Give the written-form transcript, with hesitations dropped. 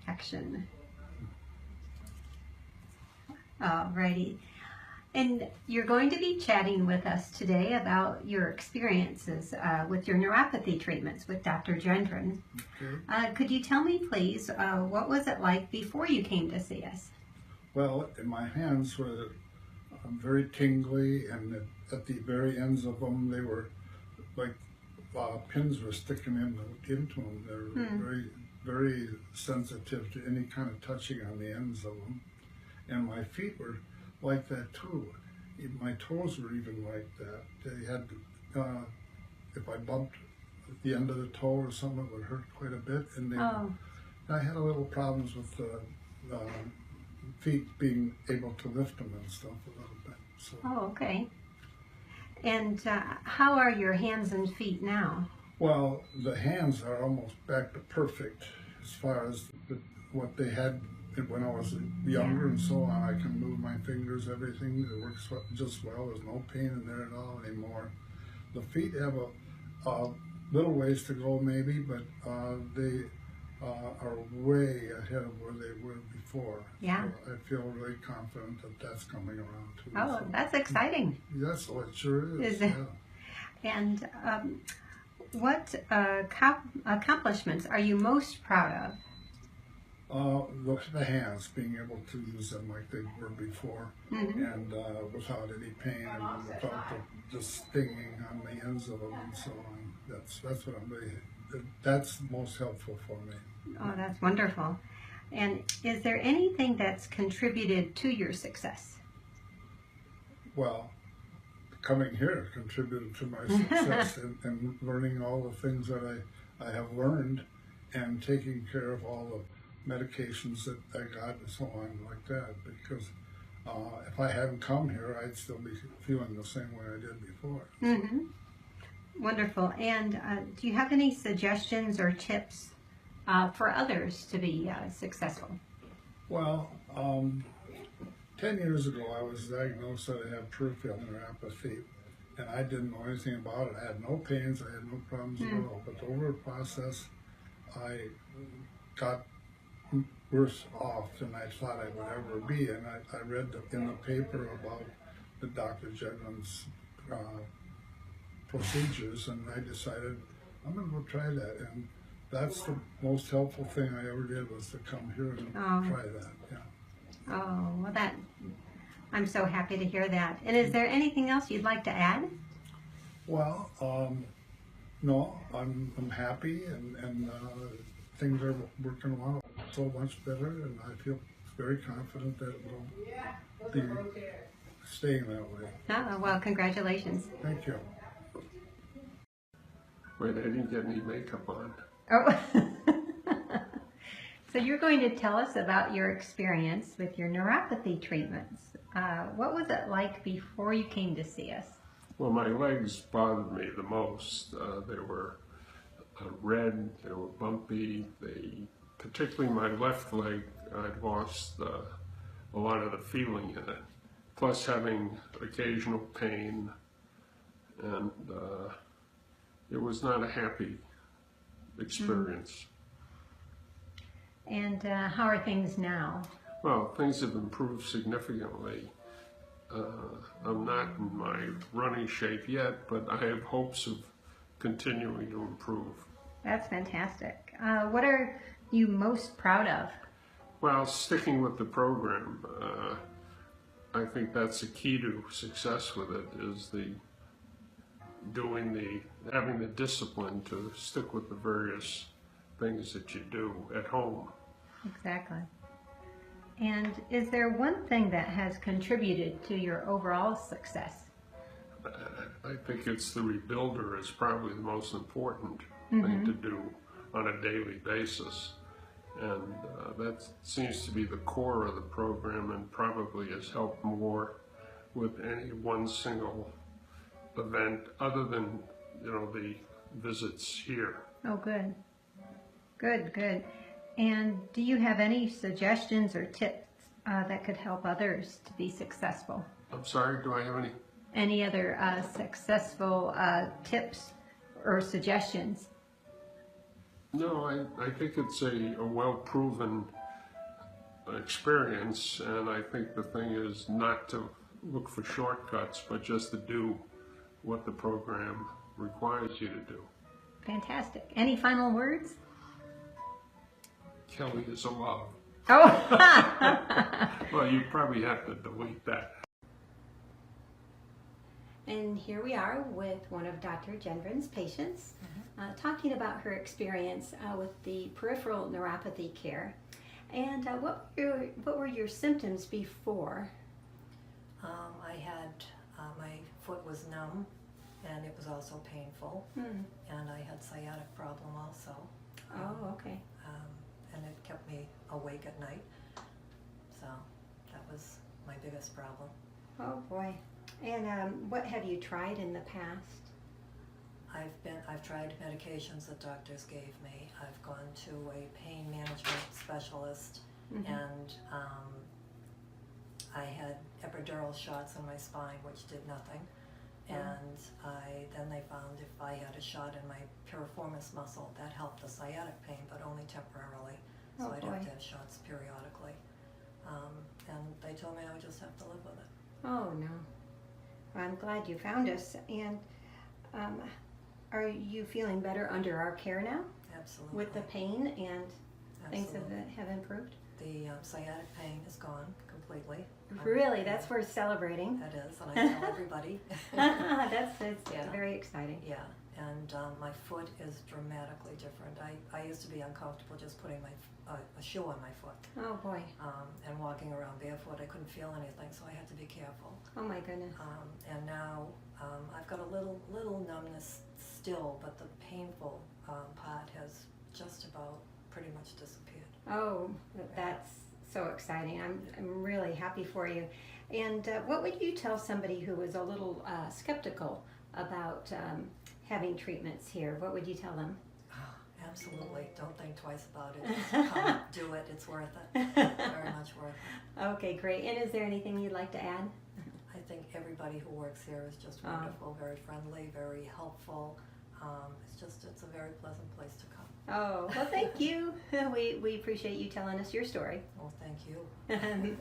protection. Alrighty. And you're going to be chatting with us today about your experiences with your neuropathy treatments with Dr. Gendron. Okay. Could you tell me, please, what was it like before you came to see us? Well, my hands were very tingly, and at the very ends of them, they were like pins were sticking into them. They're very, very sensitive to any kind of touching on the ends of them. And my feet were like that too. My toes were even like that. They had, if I bumped at the end of the toe or something, it would hurt quite a bit. And I had a little problems with the feet being able to lift them and stuff a little bit. So. Oh, okay. And how are your hands and feet now? Well, the hands are almost back to perfect as far as what they had when I was younger and so on. I can move my fingers, everything. It works just well. There's no pain in there at all anymore. The feet have a little ways to go maybe, but they are way ahead of where they were before. Yeah. So I feel really confident that that's coming around too. Oh, so. That's exciting. Yes, oh, it sure is. Is it? Yeah. And what accomplishments are you most proud of? The hands, being able to use them like they were before, and without any pain and without the stinging on the ends of them and so on. That's what I'm really, that's most helpful for me. Oh, that's wonderful. And is there anything that's contributed to your success? Well, coming here contributed to my success and learning all the things that I have learned and taking care of all the medications that I got and so on like that, because if I hadn't come here, I'd still be feeling the same way I did before. Wonderful. And do you have any suggestions or tips for others to be successful? Well, 10 years ago I was diagnosed that I have peripheral neuropathy, and I didn't know anything about it. I had no pains, I had no problems at all, but over the process I got worse off than I thought I would ever be, and I read in the paper about the Dr. Gendron's procedures, and I decided I'm going to go try that, and that's the most helpful thing I ever did, was to come here and try that. Yeah. Oh, well, I'm so happy to hear that. And is there anything else you'd like to add? Well, no, I'm happy, and things are working along so much better, and I feel very confident that it will be staying that way. Oh, well, congratulations. Thank you. Wait, I didn't get any makeup on. Oh. So you're going to tell us about your experience with your neuropathy treatments. What was it like before you came to see us? Well, my legs bothered me the most. They were red, they were bumpy, particularly my left leg, I'd lost a lot of the feeling in it, plus having occasional pain, and it was not a happy experience. And how are things now? Well, things have improved significantly. I'm not in my running shape yet, but I have hopes of continuing to improve. That's fantastic. What are you most proud of? Well, sticking with the program, I think that's the key to success with it, is having the discipline to stick with the various things that you do at home. Exactly. And is there one thing that has contributed to your overall success? I think it's the rebuilder is probably the most important thing to do on a daily basis. And that seems to be the core of the program, and probably has helped more with any one single event other than, the visits here. Oh, good. Good, good. And do you have any suggestions or tips that could help others to be successful? I'm sorry, do I have any? Any other successful tips or suggestions? No, I think it's a well-proven experience, and I think the thing is not to look for shortcuts, but just to do what the program requires you to do. Fantastic. Any final words? Kelly is a love. Oh! Well, you probably have to delete that. And here we are with one of Dr. Gendron's patients, talking about her experience with the peripheral neuropathy care. And what were your symptoms before? I had, my foot was numb, and it was also painful, and I had sciatic problem also. Oh, okay. And it kept me awake at night, so that was my biggest problem. Oh boy. And what have you tried in the past? I've tried medications that doctors gave me. I've gone to a pain management specialist, and I had epidural shots in my spine, which did nothing. And then they found if I had a shot in my piriformis muscle, that helped the sciatic pain, but only temporarily. So Oh, I'd boy. have to have shots periodically. And they told me I would just have to live with it. Oh no. I'm glad you found us. And are you feeling better under our care now? Absolutely. With the pain and things Absolutely. have improved? The sciatic pain is gone completely. Really? That's worth celebrating. That is, and I tell everybody. That's Yeah. very exciting. Yeah, and my foot is dramatically different. I used to be uncomfortable just putting a shoe on my foot, Oh boy. and walking around barefoot. I couldn't feel anything, so I had to be careful. Oh my goodness. And now I've got a little numbness still, but the painful part has just about pretty much disappeared. Oh, that's so exciting. I'm really happy for you. And what would you tell somebody who was a little skeptical about having treatments here? What would you tell them? Absolutely. Don't think twice about it. Just come, do it. It's worth it. Very much worth it. Okay, great. And is there anything you'd like to add? I think everybody who works here is just wonderful, very friendly, very helpful. It's a very pleasant place to come. Oh, well, thank you. We appreciate you telling us your story. Well, thank you.